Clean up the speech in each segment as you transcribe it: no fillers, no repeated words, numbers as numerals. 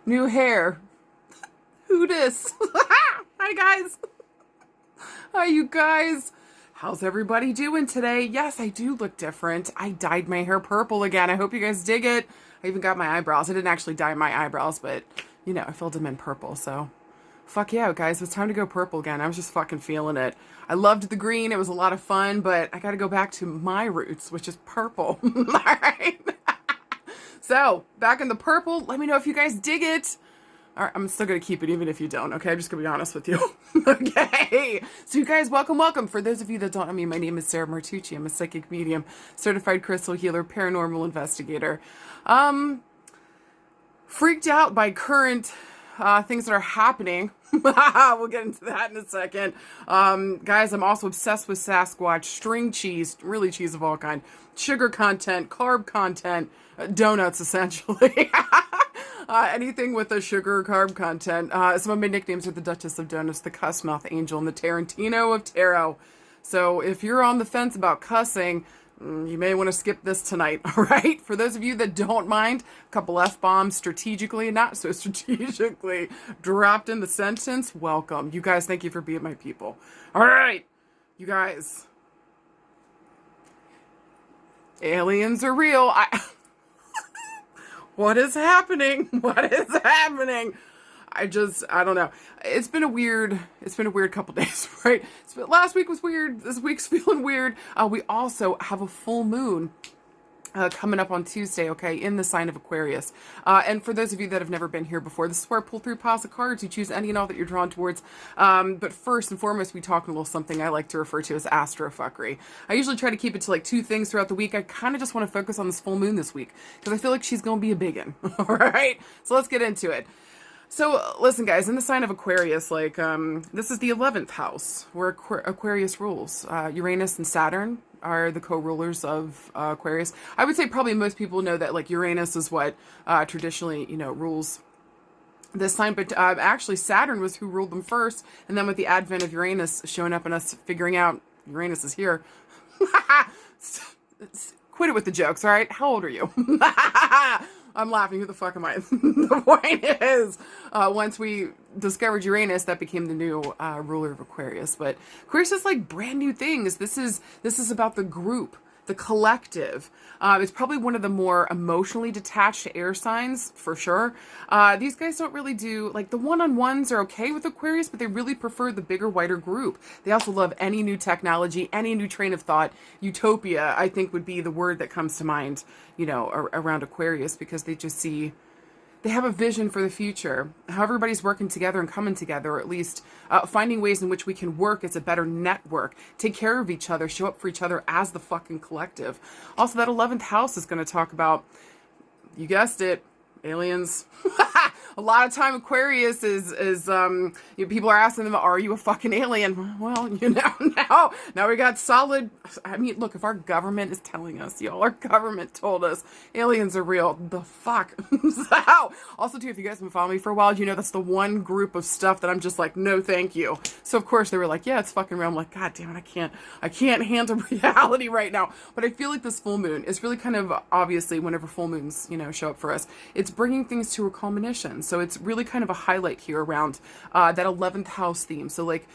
new hair. Who dis? Hi guys. Hi you guys. How's everybody doing today? Yes, I do look different. I dyed my hair purple again. I hope you guys dig it. I even got my eyebrows. I didn't actually dye my eyebrows, but you know, I filled them in purple, so fuck yeah, guys. It's time to go purple again. I was just fucking feeling it. I loved the green. It was a lot of fun, but I got to go back to my roots, which is purple. All right. So, back in the purple. Let me know if you guys dig it. All right, I'm still going to keep it even if you don't, okay? I'm just going to be honest with you. Okay. So you guys, welcome. For those of you that don't know me, my name is Sarah Martucci. I'm a psychic medium, certified crystal healer, paranormal investigator. Freaked out by current things that are happening. We'll get into that in a second. Guys, I'm also obsessed with Sasquatch, string cheese, really cheese of all kind, sugar content, carb content, donuts, essentially. Anything with a sugar or carb content. Some of my nicknames are the Duchess of Donuts, the Cussmouth Angel, and the Tarantino of Tarot. So if you're on the fence about cussing, you may want to skip this tonight, all right? For those of you that don't mind, a couple F-bombs strategically and not so strategically dropped in the sentence, welcome. You guys, thank you for being my people. All right, you guys. Aliens are real. What is happening? What is happening? I don't know. It's been a weird couple days, right? Last week was weird. This week's feeling weird. We also have a full moon coming up on Tuesday, okay, in the sign of Aquarius. And for those of you that have never been here before, this is where I pull through piles of cards. You choose any and all that you're drawn towards. But first and foremost, we talk a little something I like to refer to as astrofuckery. I usually try to keep it to like 2 things throughout the week. I kind of just want to focus on this full moon this week because I feel like she's going to be a biggin. All right, so let's get into it. So listen, guys, in the sign of Aquarius, like this is the 11th house where Aquarius rules. Uranus and Saturn are the co-rulers of Aquarius. I would say probably most people know that like Uranus is what traditionally, you know, rules this sign, but actually Saturn was who ruled them first, and then with the advent of Uranus showing up and us figuring out Uranus is here. Quit it with the jokes, all right? How old are you? I'm laughing. Who the fuck am I? The point is, once we discovered Uranus, that became the new ruler of Aquarius. But Aquarius is like brand new things. This is about the group, the collective. It's probably one of the more emotionally detached air signs, for sure. These guys don't really do, like the one-on-ones are okay with Aquarius, but they really prefer the bigger, wider group. They also love any new technology, any new train of thought. Utopia, I think, would be the word that comes to mind, you know, around Aquarius, because they just see, they have a vision for the future, how everybody's working together and coming together, or at least finding ways in which we can work as a better network, take care of each other, show up for each other as the fucking collective. Also, that 11th house is going to talk about, you guessed it, aliens. A lot of time Aquarius is you know, people are asking them, are you a fucking alien? Well, you know, now we got solid. I mean, look, if our government is telling us, y'all, our government told us aliens are real, the fuck. So, also too, if you guys have been following me for a while, you know that's the one group of stuff that I'm just like, no thank you. So of course they were like, yeah, it's fucking real. I'm like, god damn it, I can't handle reality right now. But I feel like this full moon is really kind of, obviously whenever full moons, you know, show up for us, it's bringing things to a culmination. So it's really kind of a highlight here around that 11th house theme. So like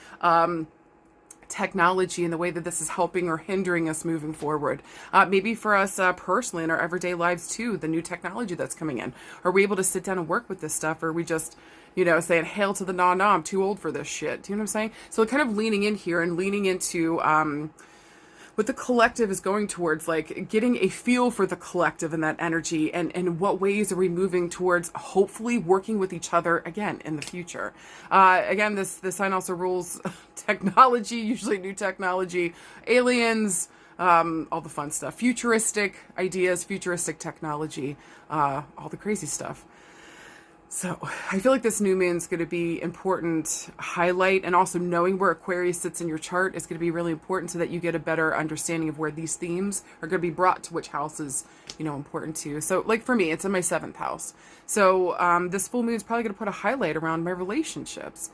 technology and the way that this is helping or hindering us moving forward. Maybe for us personally in our everyday lives too, the new technology that's coming in. Are we able to sit down and work with this stuff? Or are we just, you know, saying, hail to the nah, I'm too old for this shit. Do you know what I'm saying? So kind of leaning in here and leaning into what the collective is going towards, like getting a feel for the collective and that energy, and what ways are we moving towards hopefully working with each other again in the future. Again, this sign also rules technology, usually new technology, aliens, all the fun stuff, futuristic ideas, futuristic technology, all the crazy stuff. So I feel like this new moon is going to be important highlight, and also knowing where Aquarius sits in your chart is going to be really important so that you get a better understanding of where these themes are going to be brought to which houses important to you. So like for me, it's in my 7th house. So this full moon is probably going to put a highlight around my relationships.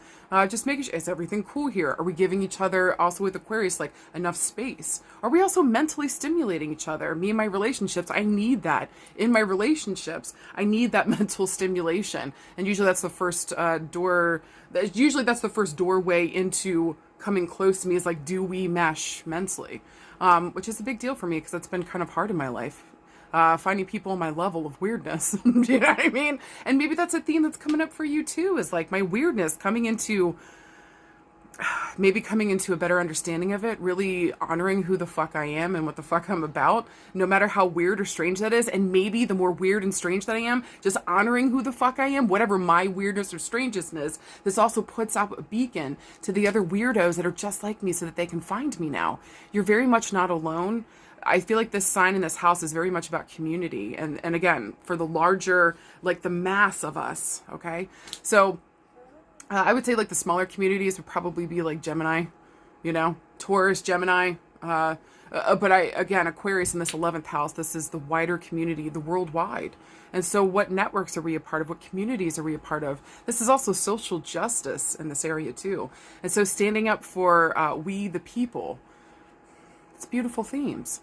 Just making sure, is everything cool here? Are we giving each other, also with Aquarius, like enough space? Are we also mentally stimulating each other? Me and my relationships, I need that. In my relationships, I need that mental stimulation. And usually that's the first that's the first doorway into coming close to me, is like, do we mesh mentally? Which is a big deal for me because that's been kind of hard in my life. Finding people on my level of weirdness. You know what I mean? And maybe that's a theme that's coming up for you too, is like my weirdness coming into a better understanding of it, really honoring who the fuck I am and what the fuck I'm about, no matter how weird or strange that is. And maybe the more weird and strange that I am, just honoring who the fuck I am, whatever my weirdness or strangeness is, this also puts out a beacon to the other weirdos that are just like me so that they can find me now. You're very much not alone. I feel like this sign in this house is very much about community. And again, for the larger, like the mass of us, okay? So I would say like the smaller communities would probably be like Gemini, Taurus, Gemini. But again, Aquarius in this 11th house, this is the wider community, the worldwide. And so what networks are we a part of? What communities are we a part of? This is also social justice in this area too. And so standing up for we the people, it's beautiful themes.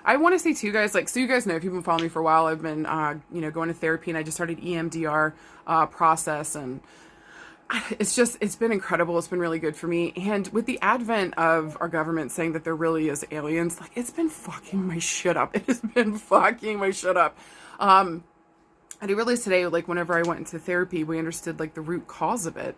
I want to say too, guys, like, so you guys know, if you've been following me for a while, I've been, going to therapy, and I just started EMDR process, and it's been incredible. It's been really good for me. And with the advent of our government saying that there really is aliens, like, it's been fucking my shit up. It has been fucking my shit up. I realized today, like, whenever I went into therapy, we understood, like, the root cause of it.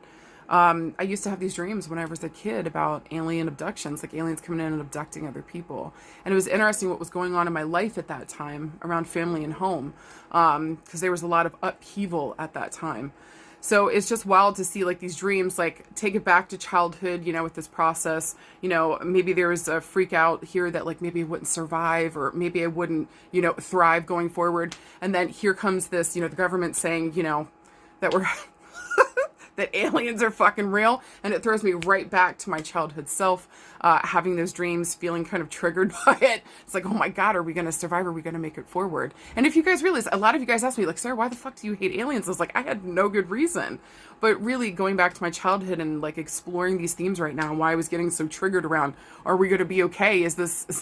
I used to have these dreams when I was a kid about alien abductions, like aliens coming in and abducting other people. And it was interesting what was going on in my life at that time around family and home, because there was a lot of upheaval at that time. So it's just wild to see like these dreams, like take it back to childhood, with this process. Maybe there was a freak out here that like maybe I wouldn't survive, or maybe I wouldn't, thrive going forward. And then here comes this, the government saying, that we're that aliens are fucking real, and it throws me right back to my childhood self, having those dreams, feeling kind of triggered by it. It's like, oh my God, are we going to survive? Are we going to make it forward? And if you guys realize, a lot of you guys asked me, like, Sarah, why the fuck do you hate aliens? I was like, I had no good reason. But really going back to my childhood and like exploring these themes right now, and why I was getting so triggered around, are we going to be okay? Is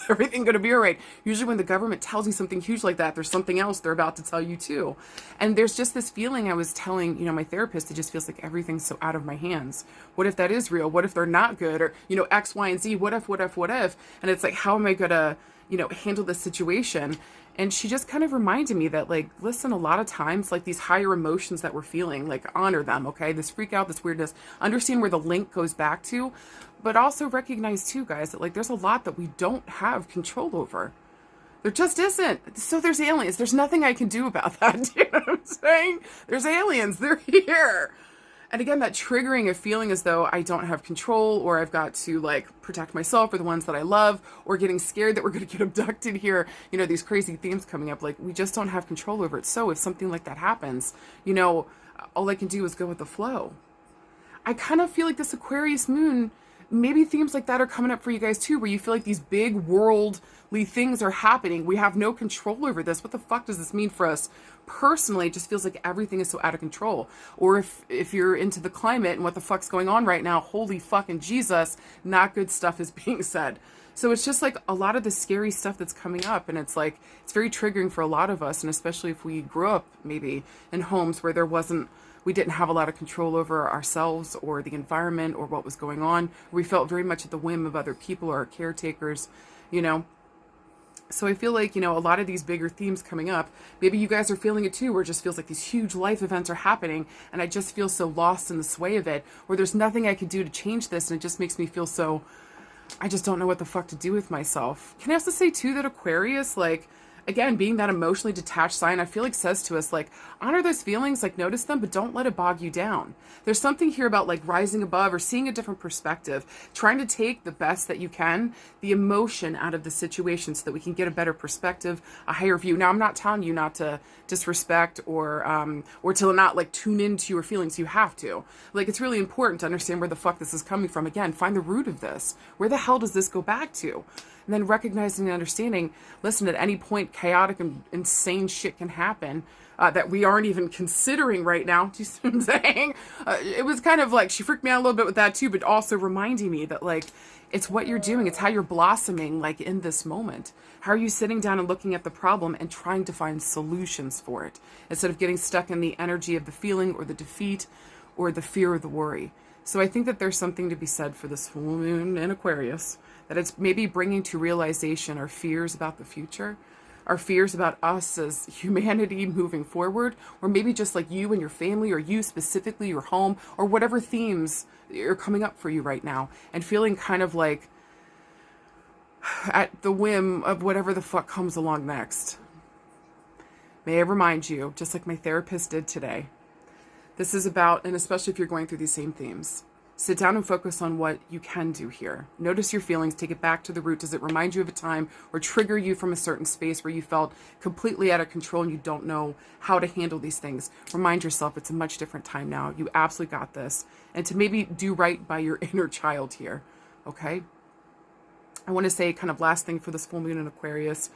everything going to be all right? Usually when the government tells you something huge like that, there's something else they're about to tell you too. And there's just this feeling I was telling, my therapist, it just feels like everything's so out of my hands. What if that is real? What if they're not good? Or, X, Y, and Z, what if? And it's like, how am I going to, handle this situation? And she just kind of reminded me that, like, listen, a lot of times, like, these higher emotions that we're feeling, like, honor them, okay? This freak out, this weirdness, understand where the link goes back to, but also recognize, too, guys, that, like, there's a lot that we don't have control over. There just isn't. So there's aliens. There's nothing I can do about that. Do you know what I'm saying? There's aliens. They're here. And again, that triggering of feeling as though I don't have control, or I've got to like protect myself or the ones that I love, or getting scared that we're going to get abducted here. These crazy themes coming up, like we just don't have control over it. So if something like that happens, all I can do is go with the flow. I kind of feel like this Aquarius moon, maybe themes like that are coming up for you guys too, where you feel like these big worldly things are happening. We have no control over this. What the fuck does this mean for us personally? It just feels like everything is so out of control. Or if you're into the climate and what the fuck's going on right now, holy fucking Jesus, not good stuff is being said. So it's just like a lot of the scary stuff that's coming up, and it's like, it's very triggering for a lot of us, and especially if we grew up maybe in homes where we didn't have a lot of control over ourselves or the environment or what was going on. We felt very much at the whim of other people or our caretakers, So I feel like, a lot of these bigger themes coming up, maybe you guys are feeling it too, where it just feels like these huge life events are happening and I just feel so lost in the sway of it, or there's nothing I can do to change this, and it just makes me feel so, I just don't know what the fuck to do with myself. Can I also say too that Aquarius, like, again, being that emotionally detached sign, I feel like says to us, like, honor those feelings, like, notice them, but don't let it bog you down. There's something here about, like, rising above or seeing a different perspective, trying to take the best that you can, the emotion out of the situation so that we can get a better perspective, a higher view. Now, I'm not telling you not to disrespect or to not, like, tune into your feelings. You have to. Like, it's really important to understand where the fuck this is coming from. Again, find the root of this. Where the hell does this go back to? And then recognizing and understanding, listen, at any point, chaotic and insane shit can happen that we aren't even considering right now. Do you see what I'm saying? It was kind of like, she freaked me out a little bit with that too, but also reminding me that, like, it's what you're doing. It's how you're blossoming, like, in this moment. How are you sitting down and looking at the problem and trying to find solutions for it, instead of getting stuck in the energy of the feeling or the defeat or the fear or the worry. So I think that there's something to be said for this full moon in Aquarius, that it's maybe bringing to realization our fears about the future, our fears about us as humanity moving forward, or maybe just like you and your family, or you specifically, your home, or whatever themes are coming up for you right now, and feeling kind of like at the whim of whatever the fuck comes along next. May I remind you, just like my therapist did today, this is about, and especially if you're going through these same themes, sit down and focus on what you can do here. Notice your feelings, take it back to the root. Does it remind you of a time or trigger you from a certain space where you felt completely out of control and you don't know how to handle these things? Remind yourself it's a much different time now. You absolutely got this. And to maybe do right by your inner child here, okay? I want to say kind of last thing for this full moon in Aquarius,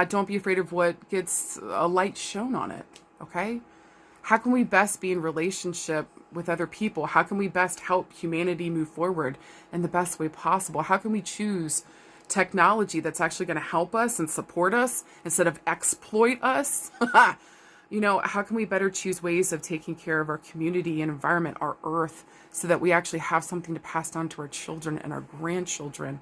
don't be afraid of what gets a light shown on it, okay? How can we best be in relationship with other people? How can we best help humanity move forward in the best way possible? How can we choose technology that's actually going to help us and support us instead of exploit us? You know, how can we better choose ways of taking care of our community and environment, our earth, so that we actually have something to pass on to our children and our grandchildren?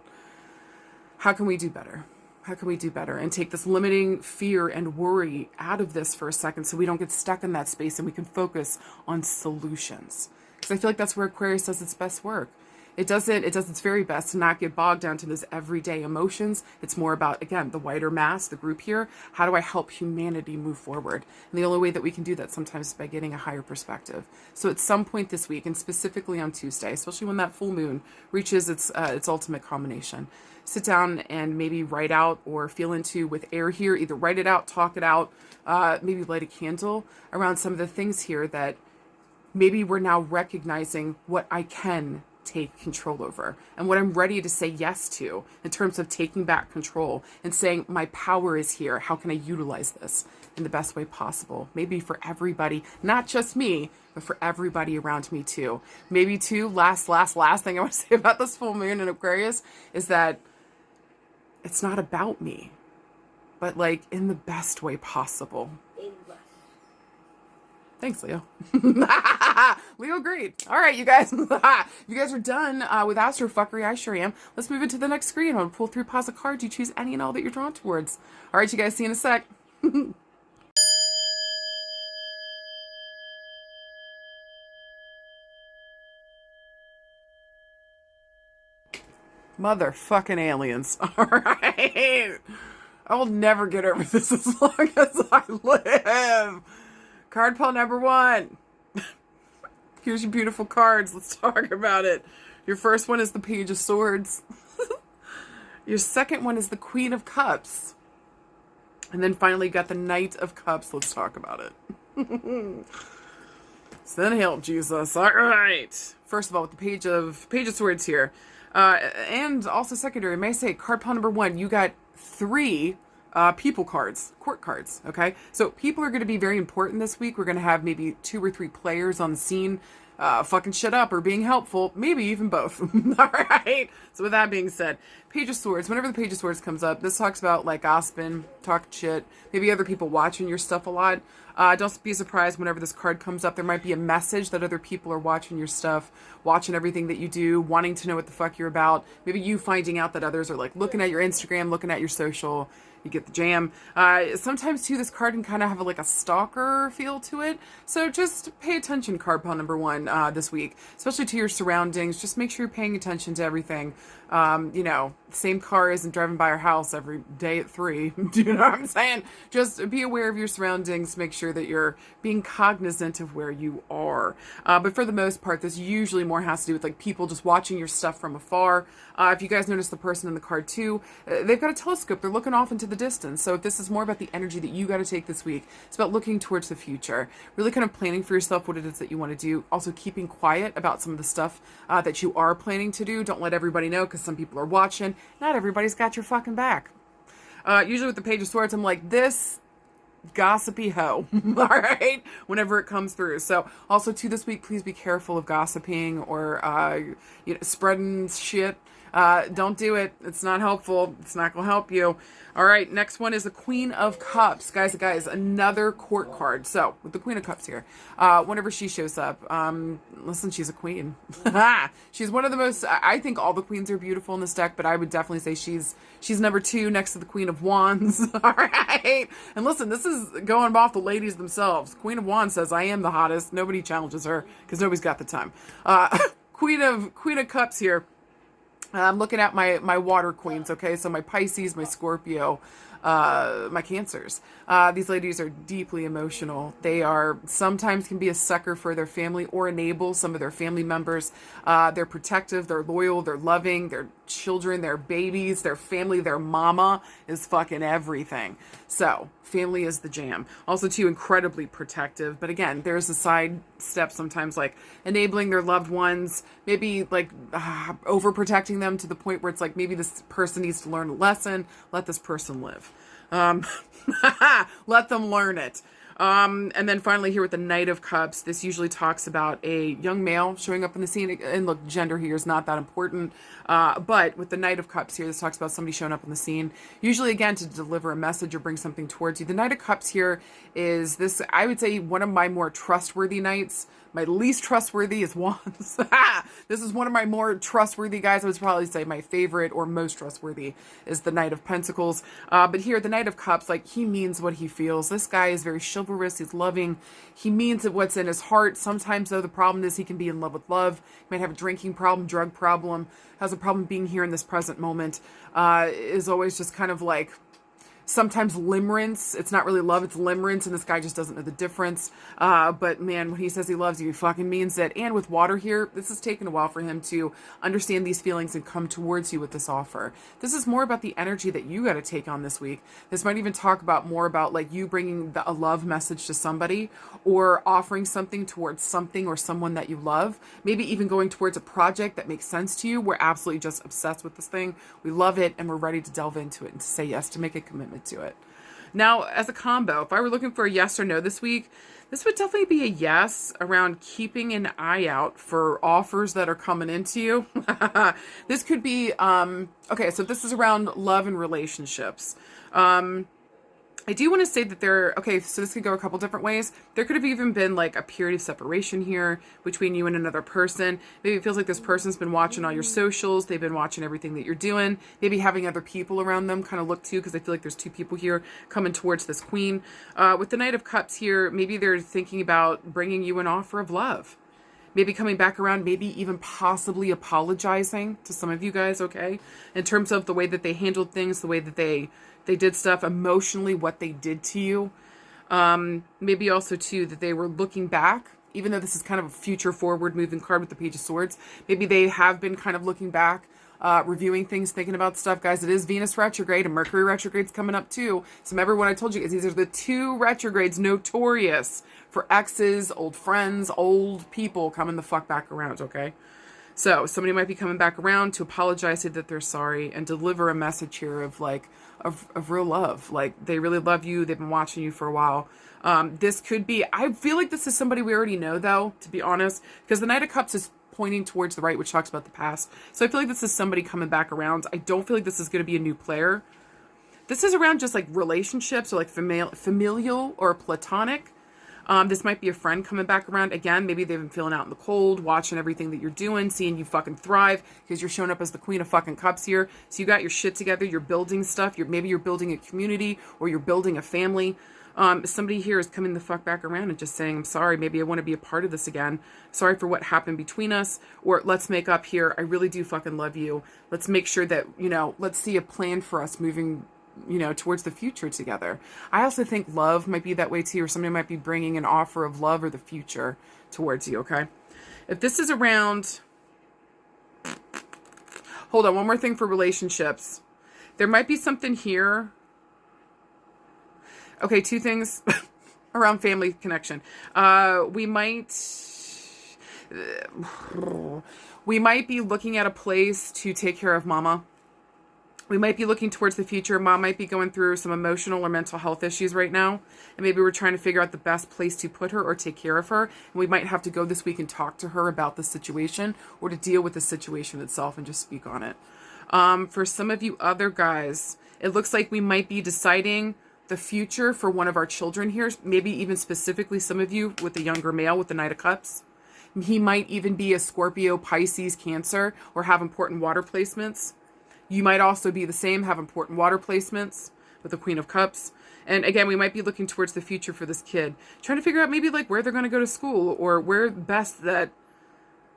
How can we do better? How can we do better and take this limiting fear and worry out of this for a second, so we don't get stuck in that space and we can focus on solutions? Because I feel like that's where Aquarius does its best work. It does its very best to not get bogged down to those everyday emotions. It's more about, again, the wider mass, the group here. How do I help humanity move forward? And the only way that we can do that sometimes is by getting a higher perspective. So at some point this week, and specifically on Tuesday, especially when that full moon reaches its ultimate culmination, sit down and maybe write out or feel into with air here, either write it out, talk it out, maybe light a candle around some of the things here that maybe we're now recognizing what I can take control over and what I'm ready to say yes to in terms of taking back control and saying my power is here. How can I utilize this in the best way possible? Maybe for everybody, not just me, but for everybody around me too. Maybe too, last thing I want to say about this full moon in Aquarius is that it's not about me, but like in the best way possible. Thanks, Leo. Leo, great. All right, you guys. You guys are done with astrofuckery. I sure am. Let's move into the next screen. I'll pull through, pause a card. You choose any and all that you're drawn towards. All right, you guys. See you in a sec. Motherfucking aliens. All right. I will never get over this as long as I live. Card pile number 1. Here's your beautiful cards. Let's talk about it. Your first one is the Page of Swords. Your second one is the Queen of Cups. And then finally you got the Knight of Cups. Let's talk about it. Send help, Jesus. All right. First of all, with the Page of Swords here. And also secondary, may I say, card pile number 1, you got 3 people cards, court cards, okay? So people are going to be very important this week. We're going to have maybe 2 or 3 players on the scene fucking shit up or being helpful, maybe even both. All right? So with that being said, Page of Swords, whenever the Page of Swords comes up, this talks about like gossiping, talking shit, maybe other people watching your stuff a lot. Don't be surprised whenever this card comes up. There might be a message that other people are watching your stuff, watching everything that you do, wanting to know what the fuck you're about. Maybe you finding out that others are like looking at your Instagram, looking at your social. You get the jam. Sometimes too, this card can kind of have like a stalker feel to it. So just pay attention, card pile number 1 this week, especially to your surroundings. Just make sure you're paying attention to everything. You know, same car isn't driving by our house every day at 3. Do you know what I'm saying? Just be aware of your surroundings. Make sure that you're being cognizant of where you are. But for the most part, this usually more has to do with like people just watching your stuff from afar. If you guys notice the person in the card too, they've got a telescope. They're looking off into into the distance. So if this is more about the energy that you got to take this week, it's about looking towards the future, really kind of planning for yourself what it is that you want to do. Also keeping quiet about some of the stuff that you are planning to do. Don't let everybody know, because some people are watching. Not everybody's got your fucking back. Usually with the Page of Swords, I'm like, this gossipy hoe. All right, whenever it comes through. So also too, this week, please be careful of gossiping or spreading shit. Don't do it. It's not helpful. It's not gonna help you. All right, next one is the Queen of Cups. Guys, another court card. So, with the Queen of Cups here, whenever she shows up, listen, she's a queen. She's one of the most, I think all the queens are beautiful in this deck, but I would definitely say she's number 2 next to the Queen of Wands. All right. And listen, this is going off the ladies themselves. Queen of Wands says, I am the hottest. Nobody challenges her because nobody's got the time. Queen of Cups here. I'm looking at my water queens, okay? So my Pisces, my Scorpio, my Cancers. These ladies are deeply emotional. They are sometimes can be a sucker for their family or enable some of their family members. They're protective, they're loyal, they're loving, their children, their babies, their family, their mama is fucking everything. So family is the jam. Also too, incredibly protective. But again, there's a side step sometimes, like enabling their loved ones, maybe like overprotecting them to the point where it's like, maybe this person needs to learn a lesson. Let this person live. Let them learn it. And then finally here with the Knight of Cups, this usually talks about a young male showing up in the scene. And look, gender here is not that important. But with the Knight of Cups here, this talks about somebody showing up in the scene. Usually, again, to deliver a message or bring something towards you. The Knight of Cups here is this, I would say, one of my more trustworthy knights. My least trustworthy is Wands. This is one of my more trustworthy guys. I would probably say my favorite or most trustworthy is the Knight of Pentacles. But here, the Knight of Cups, like, he means what he feels. This guy is very chivalrous. He's loving. He means what's in his heart. Sometimes, though, the problem is he can be in love with love. He might have a drinking problem, drug problem, has a problem being here in this present moment. Is always just kind of like, sometimes limerence. It's not really love, it's limerence, and this guy just doesn't know the difference. But man, when he says he loves you, he fucking means it. And with water here, this has taken a while for him to understand these feelings and come towards you with this offer. This is more about the energy that you got to take on this week. This might even talk about more about like you bringing a love message to somebody, or offering something towards something or someone that you love. Maybe even going towards a project that makes sense to you. We're absolutely just obsessed with this thing. We love it, and we're ready to delve into it and to say yes, to make a commitment to it. Now, as a combo, if I were looking for a yes or no this week, this would definitely be a yes around keeping an eye out for offers that are coming into you. This could be, okay, so this is around love and relationships. I do want to say that okay, so this could go a couple different ways. There could have even been like a period of separation here between you and another person. Maybe it feels like this person's been watching all your socials. They've been watching everything that you're doing. Maybe having other people around them kind of look too, because I feel like there's 2 people here coming towards this queen. With the Knight of Cups here, maybe they're thinking about bringing you an offer of love. Maybe coming back around, maybe even possibly apologizing to some of you guys, okay? In terms of the way that they handled things, the way that they did stuff emotionally, what they did to you. Maybe also, too, that they were looking back, even though this is kind of a future forward moving card with the Page of Swords. Maybe they have been kind of looking back, reviewing things, thinking about stuff. Guys, it is Venus retrograde and Mercury retrograde's coming up, too. So remember what I told you, is these are the 2 retrogrades notorious for exes, old friends, old people coming the fuck back around, okay? So somebody might be coming back around to apologize, say that they're sorry, and deliver a message here of like, of real love. Like, they really love you. They've been watching you for a while. This could be, I feel like this is somebody we already know, though, to be honest, because the Knight of Cups is pointing towards the right, which talks about the past. So I feel like this is somebody coming back around. I don't feel like this is going to be a new player. This is around just like relationships, or like familial or platonic. This might be a friend coming back around. Again, maybe they've been feeling out in the cold, watching everything that you're doing, seeing you fucking thrive, because you're showing up as the Queen of fucking Cups here. So you got your shit together, you're building stuff, maybe you're building a community, or you're building a family. Somebody here is coming the fuck back around and just saying, I'm sorry, maybe I want to be a part of this again. Sorry for what happened between us, or let's make up here. I really do fucking love you. Let's make sure that, let's see a plan for us moving towards the future together. I also think love might be that way too, or somebody might be bringing an offer of love or the future towards you, okay? If this is around, hold on, one more thing for relationships. There might be something here Okay, two things around family connection. We might be looking at a place to take care of mama. We might be looking towards the future. Mom might be going through some emotional or mental health issues right now. And maybe we're trying to figure out the best place to put her or take care of her. And we might have to go this week and talk to her about the situation or to deal with the situation itself and just speak on it. For some of you other guys, it looks like we might be deciding the future for one of our children here. Maybe even specifically some of you with the younger male with the Knight of Cups. He might even be a Scorpio, Pisces, Cancer, or have important water placements. You might also be the same, have important water placements with the Queen of Cups. And again, we might be looking towards the future for this kid. Trying to figure out maybe like where they're going to go to school or where best that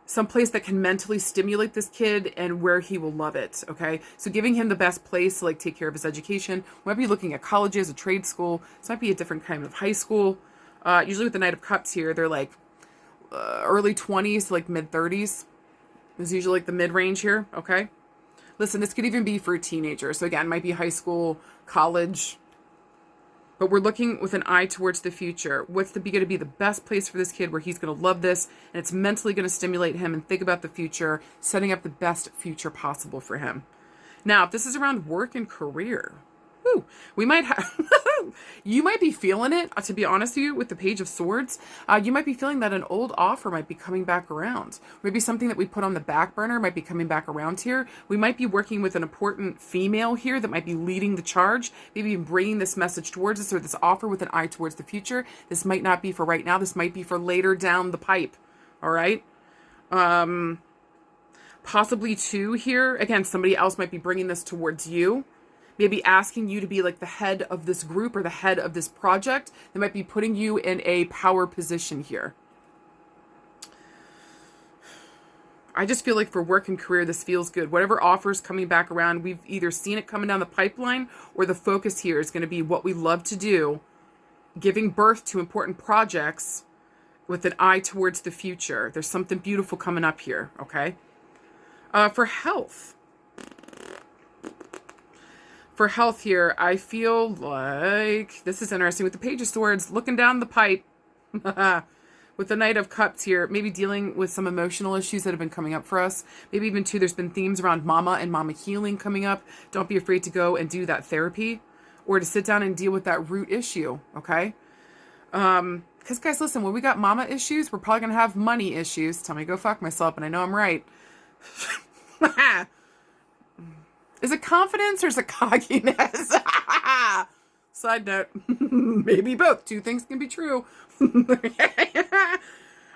someplace that can mentally stimulate this kid and where he will love it. Okay. So giving him the best place to like take care of his education. We might be looking at colleges, a trade school. This might be a different kind of high school. Usually with the Knight of Cups here, they're like early 20s to like mid 30s is usually like the mid range here. Okay. Listen, this could even be for a teenager. So again, it might be high school, college, but we're looking with an eye towards the future. What's going to be the best place for this kid where he's going to love this and it's mentally going to stimulate him and think about the future, setting up the best future possible for him. Now, if this is around work and career, we might have, you might be feeling it, to be honest with you, with the Page of Swords. You might be feeling that an old offer might be coming back around. Maybe something that we put on the back burner might be coming back around here. We might be working with an important female here that might be leading the charge, maybe bringing this message towards us or this offer with an eye towards the future. This might not be for right now. This might be for later down the pipe. All right. Possibly too here. Again, somebody else might be bringing this towards you. Maybe asking you to be like the head of this group or the head of this project. They might be putting you in a power position here. I just feel like for work and career, this feels good. Whatever offers coming back around, we've either seen it coming down the pipeline or the focus here is going to be what we love to do, giving birth to important projects with an eye towards the future. There's something beautiful coming up here, okay? For health. For health here, I feel like this is interesting with the Page of Swords looking down the pipe with the Knight of Cups here, maybe dealing with some emotional issues that have been coming up for us. Maybe even too, there's been themes around mama and mama healing coming up. Don't be afraid to go and do that therapy or to sit down and deal with that root issue. Okay. Because guys, listen, when we got mama issues, we're probably going to have money issues. Tell me to go fuck myself. And I know I'm right. Is it confidence or is it cockiness? Side note, maybe both. Two things can be true.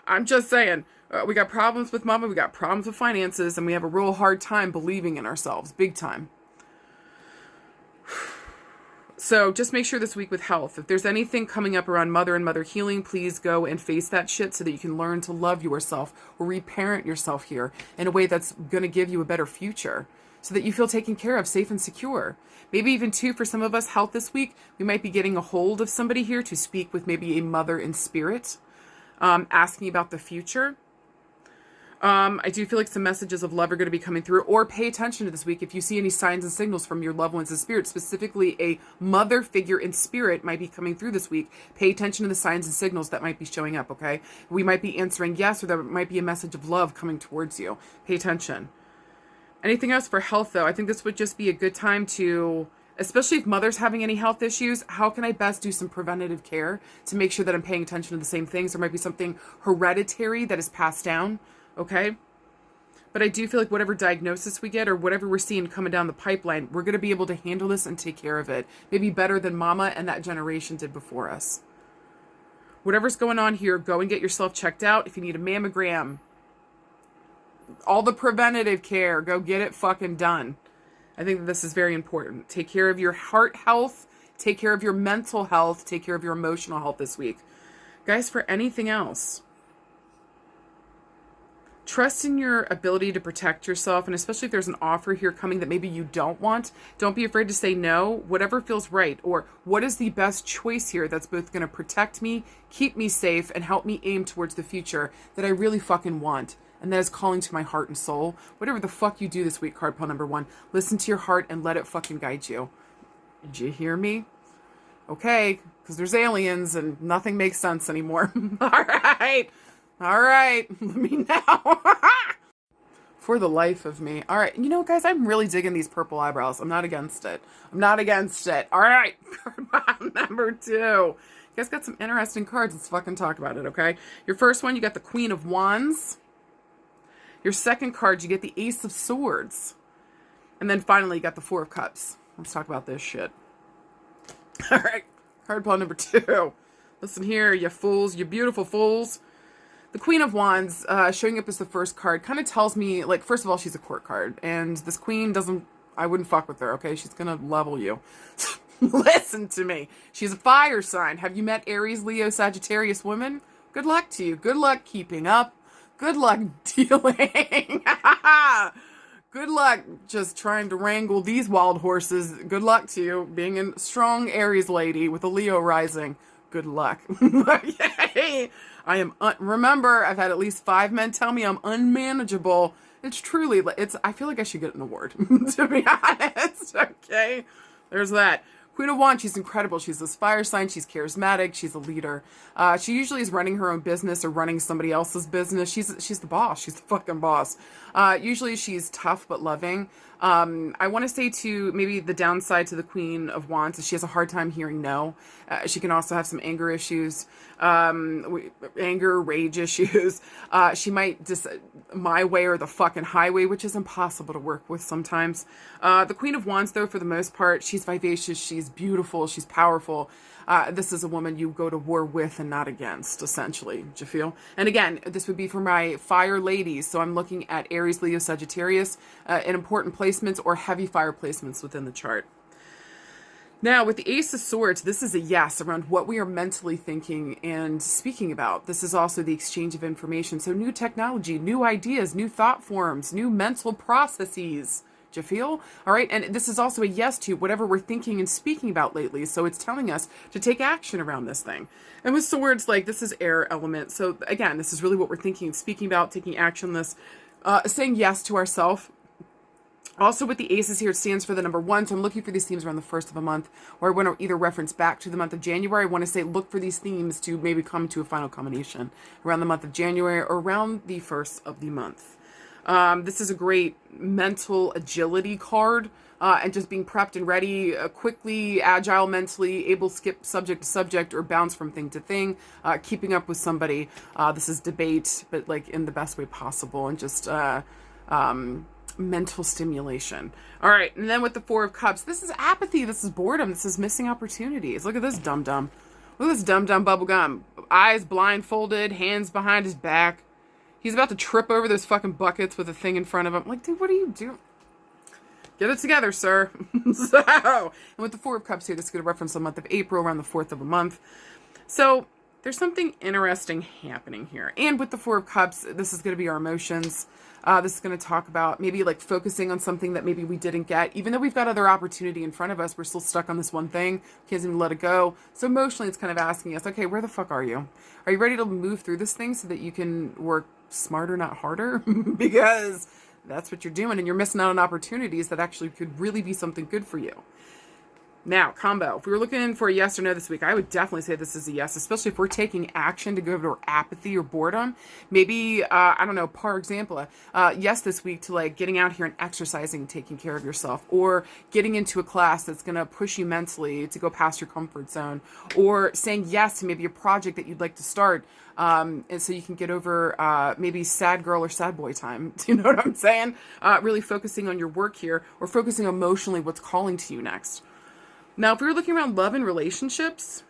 I'm just saying, we got problems with mama, we got problems with finances, and we have a real hard time believing in ourselves. Big time. So just make sure this week with health, if there's anything coming up around mother and mother healing, please go and face that shit so that you can learn to love yourself or reparent yourself here in a way that's going to give you a better future. So that you feel taken care of, safe and secure. Maybe even too, for some of us, health this week, we might be getting a hold of somebody here to speak with maybe a mother in spirit, asking about the future. I do feel like some messages of love are going to be coming through, or pay attention to this week. If you see any signs and signals from your loved ones in spirit, specifically a mother figure in spirit might be coming through this week. Pay attention to the signs and signals that might be showing up, okay? We might be answering yes, or there might be a message of love coming towards you. Pay attention. Anything else for health, though? I think this would just be a good time to, especially if mother's having any health issues, how can I best do some preventative care to make sure that I'm paying attention to the same things? There might be something hereditary that is passed down, okay? But I do feel like whatever diagnosis we get or whatever we're seeing coming down the pipeline, we're going to be able to handle this and take care of it. Maybe better than mama and that generation did before us. Whatever's going on here, go and get yourself checked out. If you need a mammogram, all the preventative care, go get it fucking done. I think that this is very important. Take care of your heart health, take care of your mental health, take care of your emotional health this week. Guys, for anything else, trust in your ability to protect yourself, and especially if there's an offer here coming that maybe you don't want, don't be afraid to say no, whatever feels right, or what is the best choice here that's both going to protect me, keep me safe, and help me aim towards the future that I really fucking want. And that is calling to my heart and soul. Whatever the fuck you do this week, card pile number 1, listen to your heart and let it fucking guide you. Did you hear me? Okay. because there's aliens and nothing makes sense anymore. All right, let me know. For the life of me. All right, you know, guys, I'm really digging these purple eyebrows. I'm not against it. All right, card number 2. You guys got some interesting cards. Let's fucking talk about it, okay? Your first one, you got the Queen of Wands. Your second card, you get the Ace of Swords. And then finally, you got the Four of Cups. Let's talk about this shit. All right, card pile number 2. Listen here, you fools, you beautiful fools. The Queen of Wands, showing up as the first card, kind of tells me, like, first of all, she's a court card. And this queen doesn't, I wouldn't fuck with her, okay? She's going to level you. Listen to me. She's a fire sign. Have you met Aries, Leo, Sagittarius women? Good luck to you. Good luck keeping up. Good luck dealing. Good luck just trying to wrangle these wild horses. Good luck to you being a strong Aries lady with a Leo rising. Good luck. Okay. I am, remember, I've had at least 5 men tell me I'm unmanageable. It's truly, I feel like I should get an award, to be honest. Okay. There's that. Queen of Wands, she's incredible. She's this fire sign. She's charismatic. She's a leader. She usually is running her own business or running somebody else's business. She's the boss. She's the fucking boss. Usually she's tough but loving. I want to say too, maybe the downside to the Queen of Wands is she has a hard time hearing no. She can also have some anger issues, rage issues. She might just my way or the fucking highway, which is impossible to work with sometimes. The Queen of Wands, though, for the most part, she's vivacious, she's beautiful, she's powerful. This is a woman you go to war with and not against, essentially. Do you feel? And again, this would be for my fire ladies. So I'm looking at Aries, Leo, Sagittarius, in important placements or heavy fire placements within the chart. Now, with the Ace of Swords, this is a yes around what we are mentally thinking and speaking about. This is also the exchange of information. So new technology, new ideas, new thought forms, new mental processes. Do you feel? All right. And this is also a yes to whatever we're thinking and speaking about lately. So it's telling us to take action around this thing. And with swords, like, this is air element. So again, this is really what we're thinking and speaking about, taking action on this, saying yes to ourselves. Also with the aces here, it stands for the number 1. So I'm looking for these themes around the first of a month, or I want to either reference back to the month of January. I want to say, look for these themes to maybe come to a final combination around the month of January or around the first of the month. This is a great mental agility card, and just being prepped and ready, quickly, agile mentally, able to skip subject to subject or bounce from thing to thing, keeping up with somebody. This is debate, but like in the best way possible, and just mental stimulation. All right, and then with the Four of Cups, this is apathy, this is boredom, this is missing opportunities. Look at this dum-dum. Look at this dum-dum bubblegum. Eyes blindfolded, hands behind his back. He's about to trip over those fucking buckets with a thing in front of him. Like, dude, what are you doing? Get it together, sir. And with the Four of Cups here, this is going to reference the month of April, around the 4th of a month. So there's something interesting happening here. And with the Four of Cups, this is going to be our emotions. This is going to talk about maybe like focusing on something that maybe we didn't get. Even though we've got other opportunity in front of us, we're still stuck on this one thing. Can't even let it go. So emotionally, it's kind of asking us, okay, where the fuck are you? Are you ready to move through this thing so that you can work smarter, not harder? Because that's what you're doing, and you're missing out on opportunities that actually could really be something good for you. Now, combo. If we were looking for a yes or no this week, I would definitely say this is a yes, especially if we're taking action to go over apathy or boredom. Maybe, I don't know, par example, yes this week to like getting out here and exercising, taking care of yourself, or getting into a class that's going to push you mentally to go past your comfort zone, or saying yes to maybe a project that you'd like to start, and so you can get over maybe sad girl or sad boy time. Do you know what I'm saying? Really focusing on your work here, or focusing emotionally what's calling to you next. Now, if we were looking around love and relationships,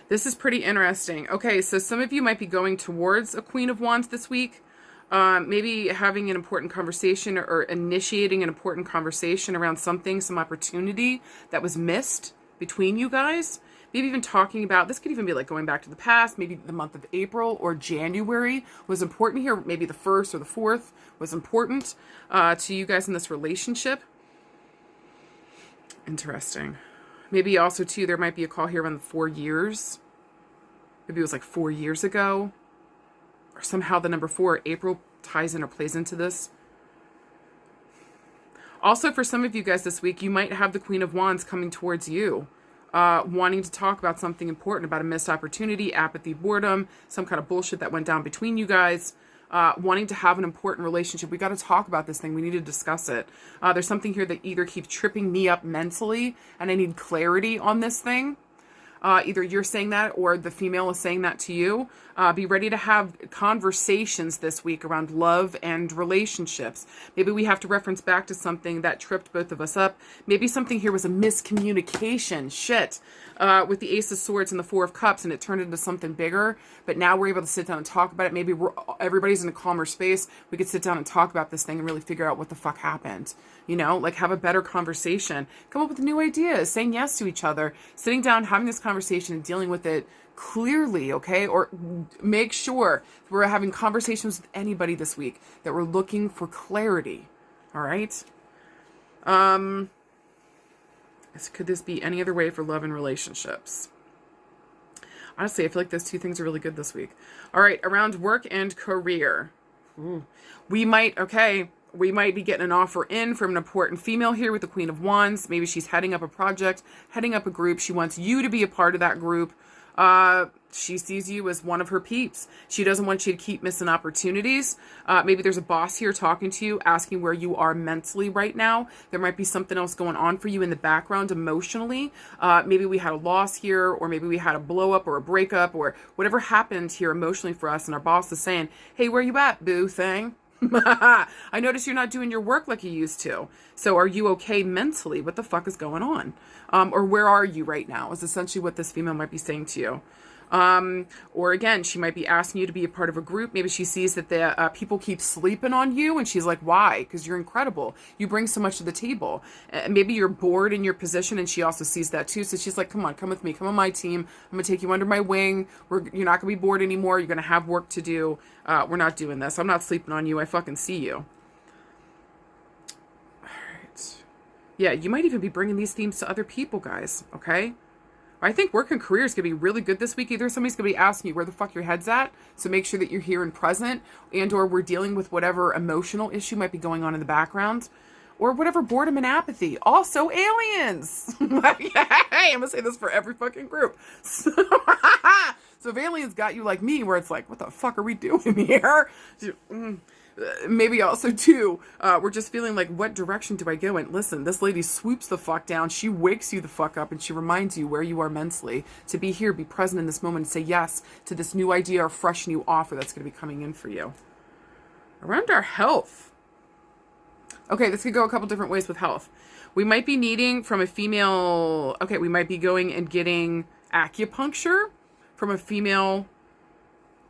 this is pretty interesting. Okay, so some of you might be going towards a Queen of Wands this week. Maybe having an important conversation or initiating an important conversation around something, some opportunity that was missed between you guys. Maybe even talking about, this could even be like going back to the past, maybe the month of April or January was important here. Maybe the 1st or the 4th was important to you guys in this relationship. Interesting. Maybe also, too, there might be a call here around the 4 years. Maybe it was like 4 years ago. Or somehow the number 4, April, ties in or plays into this. Also, for some of you guys this week, you might have the Queen of Wands coming towards you. wanting to talk about something important, about a missed opportunity, apathy, boredom, some kind of bullshit that went down between you guys. Wanting to have an important relationship. We got to talk about this thing. We need to discuss it. There's something here that either keeps tripping me up mentally and I need clarity on this thing. Either you're saying that or the female is saying that to you. Be ready to have conversations this week around love and relationships. Maybe we have to reference back to something that tripped both of us up. Maybe something here was a miscommunication. Shit. With the Ace of Swords and the Four of Cups, and it turned into something bigger. But now we're able to sit down and talk about it. Maybe everybody's in a calmer space. We could sit down and talk about this thing and really figure out what the fuck happened. You know, like have a better conversation. Come up with new ideas. Saying yes to each other. Sitting down, having this conversation and dealing with it clearly, okay? Or make sure we're having conversations with anybody this week that we're looking for clarity. All right? Could this be any other way for love and relationships? Honestly, I feel like those two things are really good this week. All right, around work and career. Ooh. We might be getting an offer in from an important female here with the Queen of Wands. Maybe she's heading up a project, heading up a group. She wants you to be a part of that group. She sees you as one of her peeps. She doesn't want you to keep missing opportunities. Maybe there's a boss here talking to you, asking where you are mentally right now. There might be something else going on for you in the background emotionally. Maybe we had a loss here, or maybe we had a blow up or a breakup, or whatever happened here emotionally for us. And our boss is saying, hey, where you at, boo thing? I notice you're not doing your work like you used to. So are you okay mentally? What the fuck is going on? Or where are you right now is essentially what this female might be saying to you. Or again, she might be asking you to be a part of a group. Maybe she sees that the people keep sleeping on you and she's like, why? Because you're incredible. You bring so much to the table. Maybe you're bored in your position and she also sees that too. So she's like, come on, come with me. Come on my team. I'm going to take you under my wing. You're not going to be bored anymore. You're going to have work to do. We're not doing this. I'm not sleeping on you. I fucking see you. All right. Yeah, you might even be bringing these themes to other people, guys. Okay? I think work and career is going to be really good this week. Either somebody's going to be asking you where the fuck your head's at, so make sure that you're here and present, and or we're dealing with whatever emotional issue might be going on in the background, or whatever boredom and apathy. Also, aliens! Hey, I'm going to say this for every fucking group. So if aliens got you like me, where it's like, what the fuck are we doing here? Maybe also, too, we're just feeling like, what direction do I go in? Listen, this lady swoops the fuck down. She wakes you the fuck up, and she reminds you where you are mentally. To be here, be present in this moment, and say yes to this new idea or fresh new offer that's going to be coming in for you. Around our health. Okay, this could go a couple different ways with health. We might be needing from a female... Okay, we might be going and getting acupuncture from a female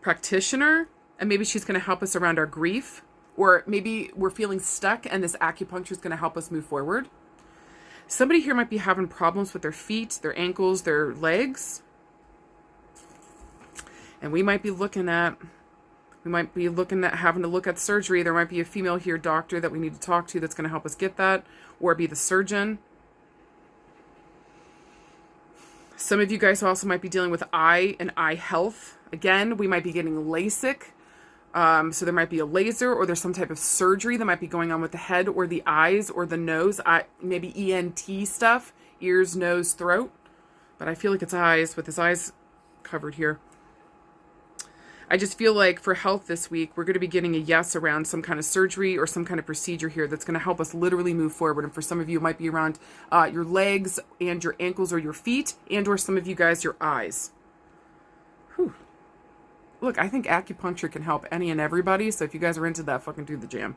practitioner. And maybe she's going to help us around our grief. Or maybe we're feeling stuck and this acupuncture is going to help us move forward. Somebody here might be having problems with their feet, their ankles, their legs. And we might be looking at having to look at surgery. There might be a female here doctor that we need to talk to that's going to help us get that. Or be the surgeon. Some of you guys also might be dealing with eye and eye health. Again, we might be getting LASIK. So there might be a laser, or there's some type of surgery that might be going on with the head or the eyes or the nose. Maybe ENT stuff, ears, nose, throat. But I feel like it's eyes, with his eyes covered here. I just feel like for health this week, we're going to be getting a yes around some kind of surgery or some kind of procedure here that's going to help us literally move forward. And for some of you, it might be around your legs and your ankles or your feet, and or some of you guys, your eyes. Whew. Look, I think acupuncture can help any and everybody. So if you guys are into that, fucking do the jam.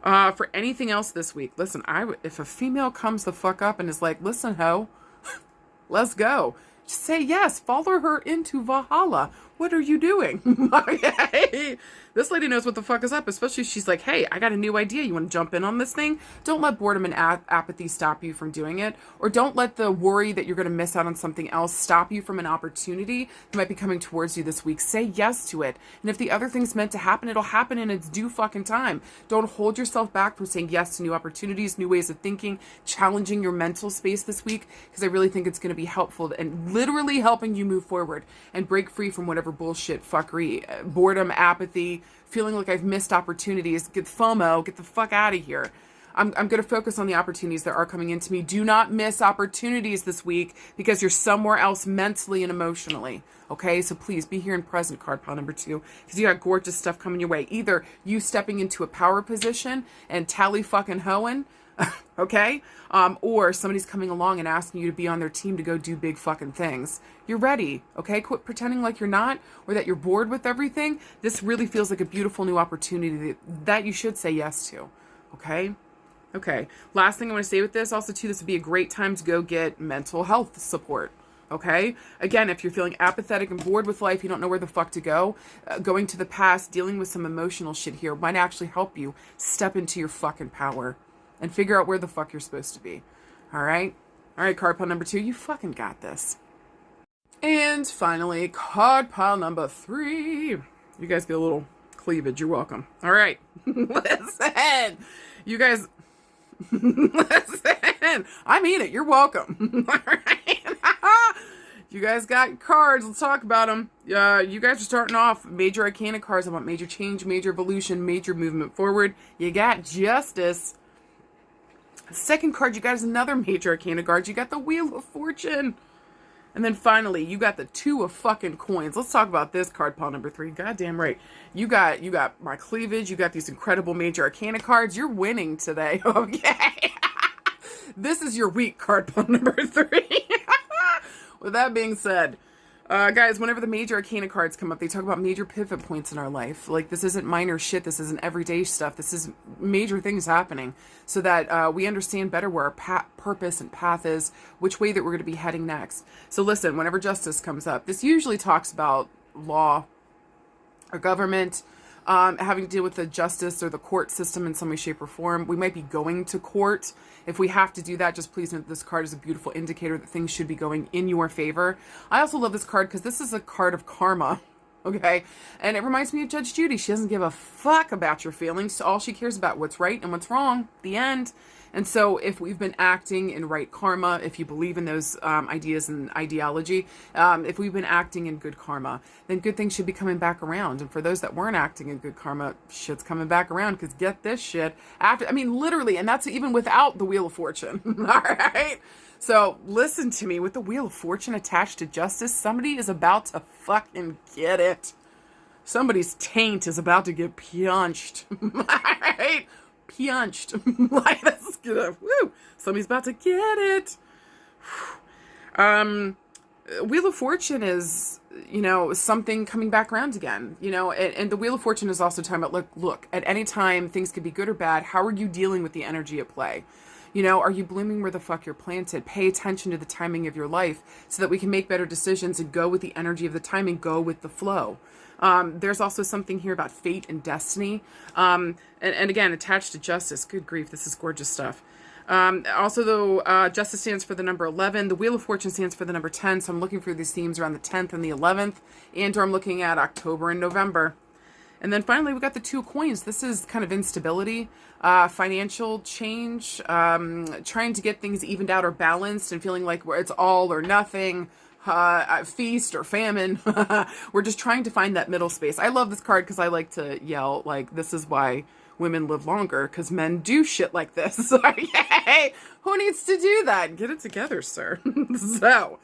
For anything else this week, listen, if a female comes the fuck up and is like, listen, ho, let's go. Just say yes. Follow her into Valhalla. What are you doing? This lady knows what the fuck is up, especially if she's like, hey, I got a new idea. You want to jump in on this thing? Don't let boredom and apathy stop you from doing it. Or don't let the worry that you're going to miss out on something else stop you from an opportunity that might be coming towards you this week. Say yes to it. And if the other thing's meant to happen, it'll happen in its due fucking time. Don't hold yourself back from saying yes to new opportunities, new ways of thinking, challenging your mental space this week, because I really think it's going to be helpful and literally helping you move forward and break free from whatever bullshit, fuckery, boredom, apathy, feeling like I've missed opportunities, get FOMO, get the fuck out of here. I'm going to focus on the opportunities that are coming into me. Do not miss opportunities this week because you're somewhere else mentally and emotionally. Okay, so please be here and present, card pile number 2, because you got gorgeous stuff coming your way. Either you stepping into a power position and tally fucking hoeing, okay? Or somebody's coming along and asking you to be on their team to go do big fucking things. You're ready, okay? Quit pretending like you're not or that you're bored with everything. This really feels like a beautiful new opportunity that you should say yes to, okay? Okay, last thing I want to say with this, also too, this would be a great time to go get mental health support. Okay? Again, if you're feeling apathetic and bored with life, you don't know where the fuck to go, going to the past, dealing with some emotional shit here might actually help you step into your fucking power and figure out where the fuck you're supposed to be. All right? All right, card pile number 2, you fucking got this. And finally, card pile number 3. You guys get a little cleavage. You're welcome. All right. Listen. You guys... Listen, I mean it. You're welcome. All right. You guys got cards. Let's talk about them. You guys are starting off major arcana cards. I want major change, major evolution, major movement forward. You got justice. Second card you got is another major arcana card. You got the Wheel of Fortune. And then finally, you got the 2 of fucking coins. Let's talk about this card pile number 3. Goddamn right. You got my cleavage. You got these incredible major arcana cards. You're winning today. Okay. This is your week, card pile number 3. With that being said, guys, whenever the major arcana cards come up, they talk about major pivot points in our life. Like, this isn't minor shit. This isn't everyday stuff. This is major things happening so that we understand better where our purpose and path is, which way that we're going to be heading next. So listen, whenever justice comes up, this usually talks about law or government, having to deal with the justice or the court system in some way, shape, or form. We might be going to court. If we have to do that, just please note that this card is a beautiful indicator that things should be going in your favor. I also love this card because this is a card of karma, okay? And it reminds me of Judge Judy. She doesn't give a fuck about your feelings. All she cares about what's right and what's wrong. The end. And so if we've been acting in right karma, if you believe in those ideas and ideology, if we've been acting in good karma, then good things should be coming back around. And for those that weren't acting in good karma, shit's coming back around, because get this shit after, I mean, literally, and that's even without the Wheel of Fortune. All right? So listen to me, with the Wheel of Fortune attached to justice, somebody is about to fucking get it. Somebody's taint is about to get punched. All right? Punched. Like, that's good. Woo! Somebody's about to get it. Wheel of Fortune is, something coming back around again, and the Wheel of Fortune is also talking about, look, at any time things could be good or bad. How are you dealing with the energy at play? Are you blooming where the fuck you're planted? Pay attention to the timing of your life so that we can make better decisions and go with the energy of the time and go with the flow. There's also something here about fate and destiny. And again, attached to justice. Good grief, this is gorgeous stuff. Also, though, justice stands for the number 11. The Wheel of Fortune stands for the number 10. So I'm looking for these themes around the 10th and the 11th. And or I'm looking at October and November. And then finally, we got the 2 of coins. This is kind of instability, financial change, trying to get things evened out or balanced and feeling like it's all or nothing. Feast or famine. We're just trying to find that middle space. I love this card because I like to yell, like, this is why women live longer, because men do shit like this. Okay? Who needs to do that? Get it together, sir. So.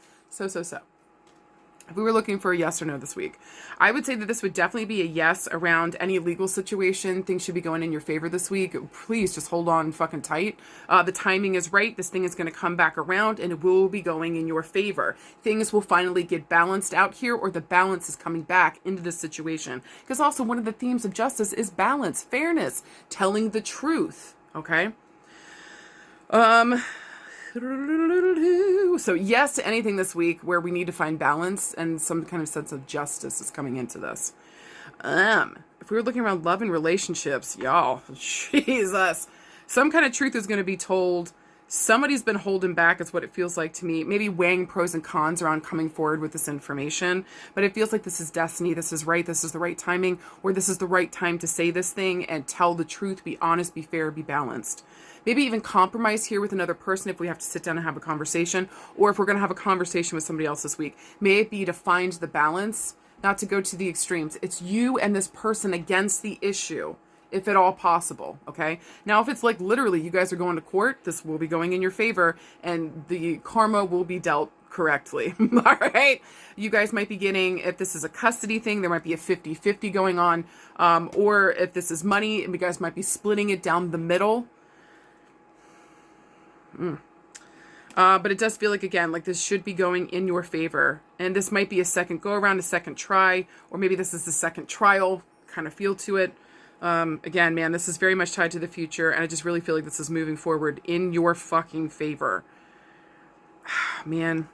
If we were looking for a yes or no this week, I would say that this would definitely be a yes around any legal situation. Things should be going in your favor this week. Please just hold on fucking tight. The timing is right. This thing is going to come back around and it will be going in your favor. Things will finally get balanced out here, or the balance is coming back into this situation. Because also one of the themes of justice is balance, fairness, telling the truth. Okay? So yes to anything this week where we need to find balance and some kind of sense of justice is coming into this. If we were looking around love and relationships, y'all, Jesus, some kind of truth is going to be told. Somebody's been holding back, is what it feels like to me. Maybe weighing pros and cons around coming forward with this information. But it feels like this is destiny. This is right. This is the right timing. Or this is the right time to say this thing and tell the truth. Be honest, be fair, be balanced. Maybe even compromise here with another person if we have to sit down and have a conversation. Or if we're going to have a conversation with somebody else this week. May it be to find the balance, not to go to the extremes. It's you and this person against the issue. if at all possible, okay? Now, if it's like literally you guys are going to court, this will be going in your favor and the karma will be dealt correctly. All right. You guys might be getting, if this is a custody thing, there might be a 50-50 going on. Or if this is money, you guys might be splitting it down the middle. But it does feel like, again, like this should be going in your favor. And this might be a second go around, a second try, or maybe this is the second trial kind of feel to it. Again, man, this is very much tied to the future. And I just really feel like this is moving forward in your fucking favor. Man,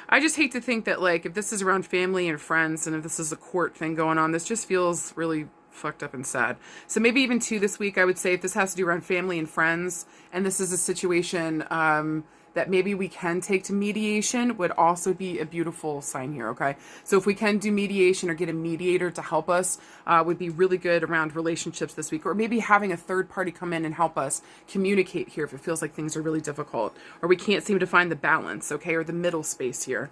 I just hate to think that, like, if this is around family and friends and if this is a court thing going on, this just feels really fucked up and sad. So maybe even two this week, I would say, if this has to do around family and friends and this is a situation that maybe we can take to mediation, would also be a beautiful sign here, okay? So if we can do mediation or get a mediator to help us, would be really good around relationships this week. Or maybe having a third party come in and help us communicate here if it feels like things are really difficult. Or we can't seem to find the balance, okay? Or the middle space here.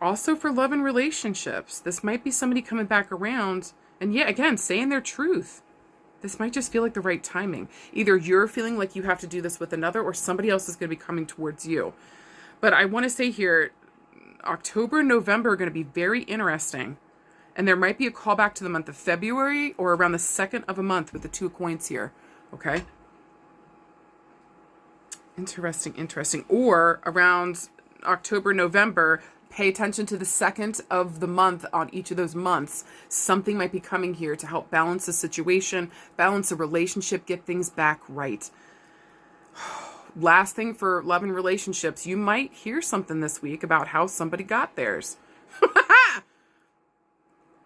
Also for love and relationships, this might be somebody coming back around and, yeah, again, saying their truth. This might just feel like the right timing. Either you're feeling like you have to do this with another or somebody else is going to be coming towards you. But I want to say here, October and November are going to be very interesting. And there might be a callback to the month of February or around the second of a month with the 2 coins here. Okay? Interesting, interesting. Or around October, November, pay attention to the second of the month on each of those months. Something might be coming here to help balance the situation, balance a relationship, get things back right. Last thing for love and relationships, you might hear something this week about how somebody got theirs.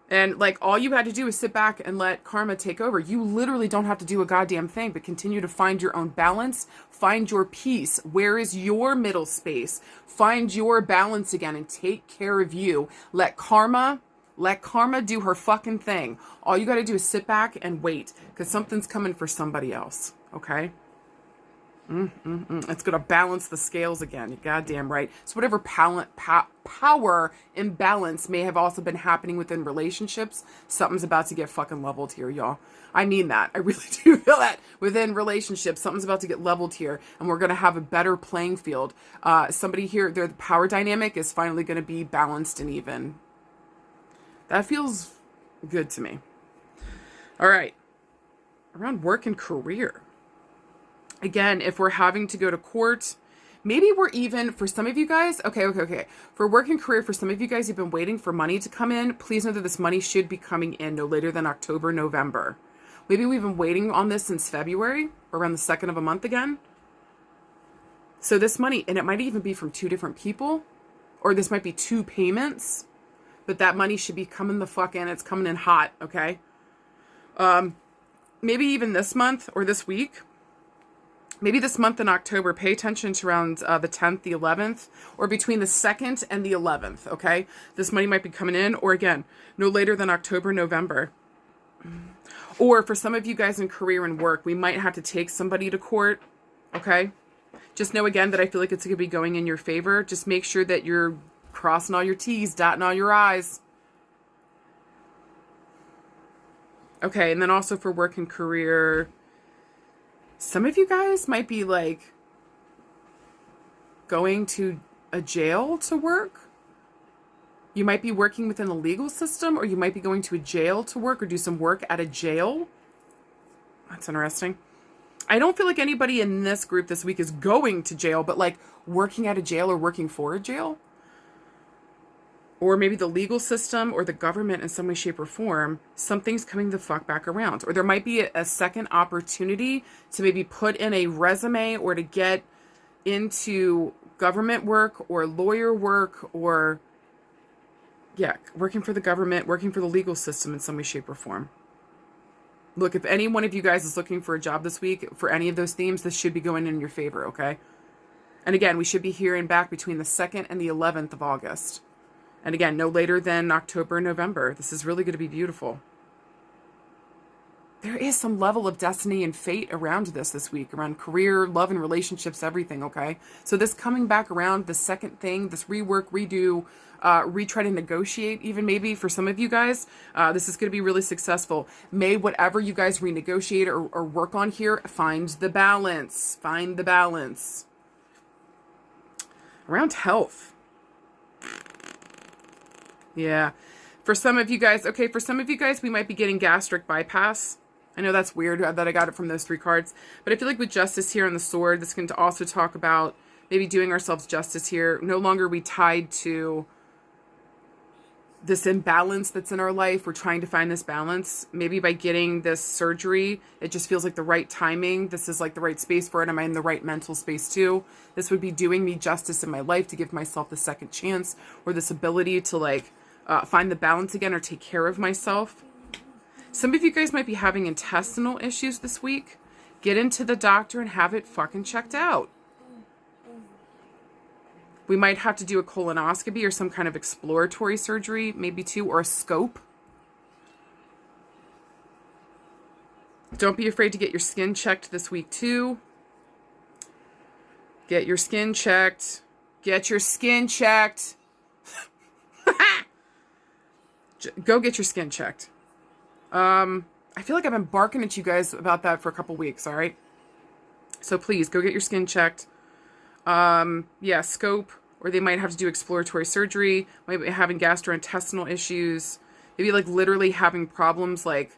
And like all you had to do is sit back and let karma take over. You literally don't have to do a goddamn thing, but continue to find your own balance, find your peace. Where is your middle space? Find your balance again and take care of you. Let karma do her fucking thing. All you got to do is sit back and wait because something's coming for somebody else. Okay? It's going to balance the scales again. You're goddamn right. So whatever power imbalance may have also been happening within relationships, something's about to get fucking leveled here, y'all. I mean that. I really do feel that within relationships, something's about to get leveled here, and we're going to have a better playing field. Somebody here, their power dynamic is finally going to be balanced and even. That feels good to me. All right. Around work and career. Again, if we're having to go to court, maybe we're even, for some of you guys, okay. For work and career, for some of you guys who've been waiting for money to come in, please know that this money should be coming in no later than October, November. Maybe we've been waiting on this since February, around the second of a month again. So this money, and it might even be from 2 different people, or this might be 2 payments, but that money should be coming the fuck in. It's coming in hot, okay? Maybe even this month or this week. Maybe this month in October, pay attention to around the 10th, the 11th, or between the 2nd and the 11th, okay? This money might be coming in, or again, no later than October, November. Or for some of you guys in career and work, we might have to take somebody to court, okay? Just know again that I feel like it's going to be going in your favor. Just make sure that you're crossing all your T's, dotting all your I's. Okay, and then also for work and career, some of you guys might be like going to a jail to work. You might be working within the legal system, or you might be going to a jail to work or do some work at a jail. That's interesting. I don't feel like anybody in this group this week is going to jail, but like working at a jail or working for a jail. Or maybe the legal system or the government in some way, shape, or form, something's coming the fuck back around. Or there might be a second opportunity to maybe put in a resume or to get into government work or lawyer work or, yeah, working for the government, working for the legal system in some way, shape, or form. Look, if any one of you guys is looking for a job this week for any of those themes, this should be going in your favor, okay? And again, we should be hearing back between the 2nd and the 11th of August. And again, no later than October, November. This is really going to be beautiful. there is some level of destiny and fate around this week, around career, love and relationships, everything, okay? So this coming back around, the second thing, this rework, redo, retry to negotiate, even maybe for some of you guys, this is going to be really successful. May whatever you guys renegotiate or work on here, find the balance. Find the balance. Around health. Yeah. For some of you guys, okay, for some of you guys, we might be getting gastric bypass. I know that's weird that I got it from those 3 cards, but I feel like with justice here on the sword, this can also talk about maybe doing ourselves justice here. No longer are we tied to this imbalance that's in our life. We're trying to find this balance. Maybe by getting this surgery, it just feels like the right timing. This is like the right space for it. Am I in the right mental space too? This would be doing me justice in my life to give myself the second chance, or this ability to like find the balance again or take care of myself. Some of you guys might be having intestinal issues this week. Get into the doctor and have it fucking checked out. We might have to do a colonoscopy or some kind of exploratory surgery, maybe too, or a scope. Don't be afraid to get your skin checked this week too. Get your skin checked. Get your skin checked. Go get your skin checked. I feel like I've been barking at you guys about that for a couple weeks, all right? So please, go get your skin checked. Yeah, scope, or they might have to do exploratory surgery, might be having gastrointestinal issues, maybe like literally having problems like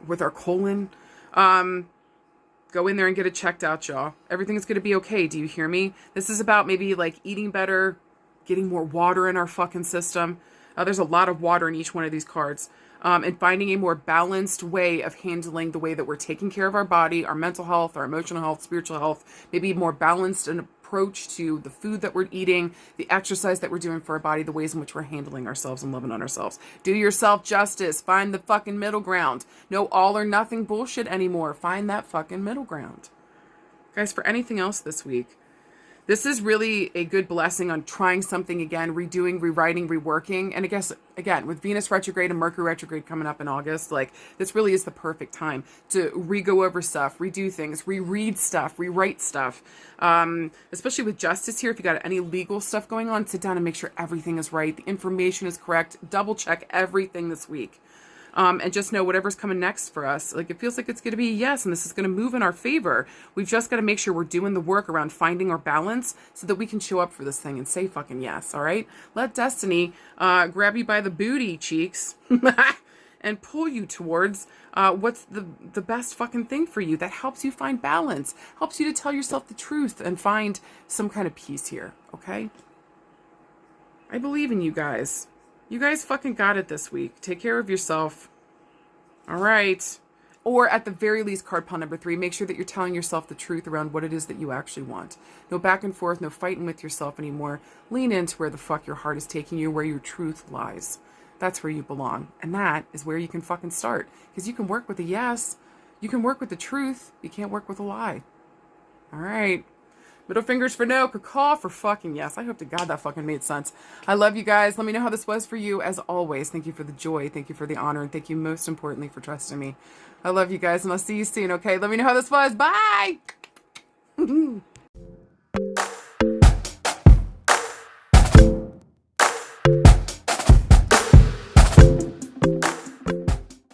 with our colon. Go in there and get it checked out, y'all. Everything's going to be okay. Do you hear me? This is about maybe like eating better, getting more water in our fucking system. There's a lot of water in each one of these cards. And finding a more balanced way of handling the way that we're taking care of our body, our mental health, our emotional health, spiritual health, maybe more balanced an approach to the food that we're eating, the exercise that we're doing for our body, the ways in which we're handling ourselves and loving on ourselves. Do yourself justice. Find the fucking middle ground. No all or nothing bullshit anymore. Find that fucking middle ground. Guys, for anything else this week, this is really a good blessing on trying something again, redoing, rewriting, reworking. And I guess, again, with Venus retrograde and Mercury retrograde coming up in August, like, this really is the perfect time to re-go over stuff, redo things, reread stuff, rewrite stuff. Especially with justice here, if you got any legal stuff going on, sit down and make sure everything is right, the information is correct, double check everything this week. And just know whatever's coming next for us, like, it feels like it's going to be a yes, and this is going to move in our favor. We've just got to make sure we're doing the work around finding our balance so that we can show up for this thing and say fucking yes, all right? Let destiny grab you by the booty cheeks and pull you towards what's the best fucking thing for you that helps you find balance, helps you to tell yourself the truth and find some kind of peace here, okay? I believe in you guys. You guys fucking got it this week. Take care of yourself. All right. Or at the very least, card pile number 3, make sure that you're telling yourself the truth around what it is that you actually want. No back and forth, no fighting with yourself anymore. Lean into where the fuck your heart is taking you, where your truth lies. That's where you belong. And that is where you can fucking start. Because you can work with a yes. You can work with the truth. You can't work with a lie. All right. Middle fingers for no, caw for fucking yes. I hope to God that fucking made sense. I love you guys. Let me know how this was for you. As always, thank you for the joy. Thank you for the honor. And thank you most importantly for trusting me. I love you guys and I'll see you soon, okay? Let me know how this was. Bye!